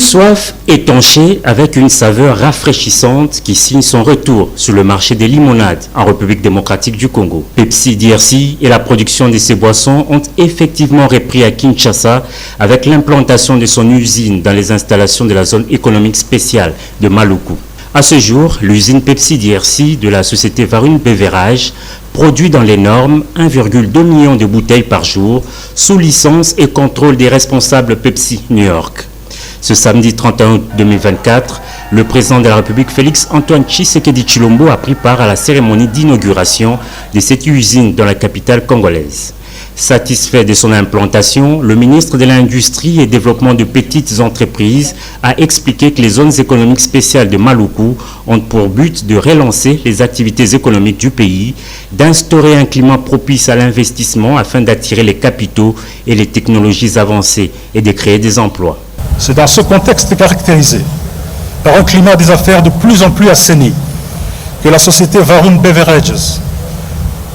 soif étanchée avec une saveur rafraîchissante qui signe son retour sur le marché des limonades en République démocratique du Congo. Pepsi DRC et la production de ces boissons ont effectivement repris à Kinshasa avec l'implantation de son usine dans les installations de la zone économique spéciale de Maluku. À ce jour, l'usine Pepsi DRC de la société Varun Beverage produit dans les normes 1,2 million de bouteilles par jour sous licence et contrôle des responsables Pepsi New York. Ce samedi 31 août 2024, le président de la République Félix Antoine Tshisekedi Tshilombo a pris part à la cérémonie d'inauguration de cette usine dans la capitale congolaise. Satisfait de son implantation, le ministre de l'Industrie et Développement de petites entreprises a expliqué que les zones économiques spéciales de Maluku ont pour but de relancer les activités économiques du pays, d'instaurer un climat propice à l'investissement afin d'attirer les capitaux et les technologies avancées et de créer des emplois. C'est dans ce contexte caractérisé par un climat des affaires de plus en plus assaini que la société Varun Beverages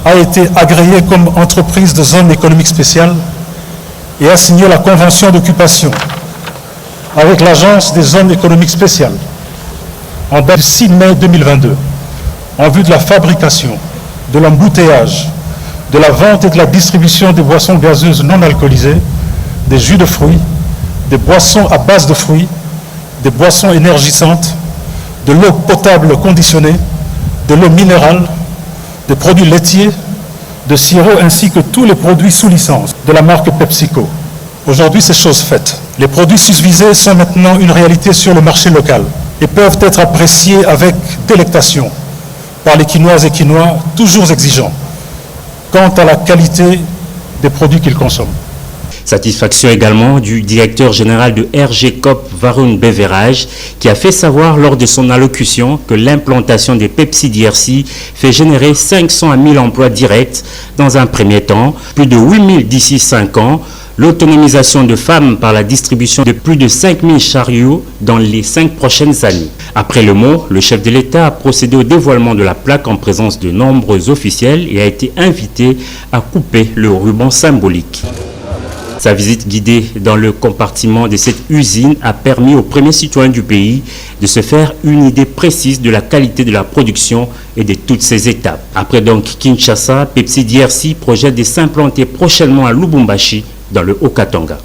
a été agréée comme entreprise de zone économique spéciale et a signé la convention d'occupation avec l'Agence des zones économiques spéciales en date du 6 mai 2022 en vue de la fabrication, de l'embouteillage, de la vente et de la distribution des boissons gazeuses non alcoolisées, des jus de fruits, des boissons à base de fruits, des boissons énergisantes, de l'eau potable conditionnée, de l'eau minérale, des produits laitiers, de sirop ainsi que tous les produits sous licence de la marque PepsiCo. Aujourd'hui, c'est chose faite. Les produits susvisés sont maintenant une réalité sur le marché local et peuvent être appréciés avec délectation par les Quinoises et Quinois toujours exigeants quant à la qualité des produits qu'ils consomment. Satisfaction également du directeur général de RG Coop Varun Beverage qui a fait savoir lors de son allocution que l'implantation des Pepsi DRC fait générer 500 à 1000 emplois directs dans un premier temps, plus de 8000 d'ici 5 ans, l'autonomisation de femmes par la distribution de plus de 5000 chariots dans les 5 prochaines années. Après le mot, le chef de l'État a procédé au dévoilement de la plaque en présence de nombreux officiels et a été invité à couper le ruban symbolique. Sa visite guidée dans le compartiment de cette usine a permis aux premiers citoyens du pays de se faire une idée précise de la qualité de la production et de toutes ses étapes. Après donc Kinshasa, Pepsi DRC projette de s'implanter prochainement à Lubumbashi, dans le Haut-Katanga.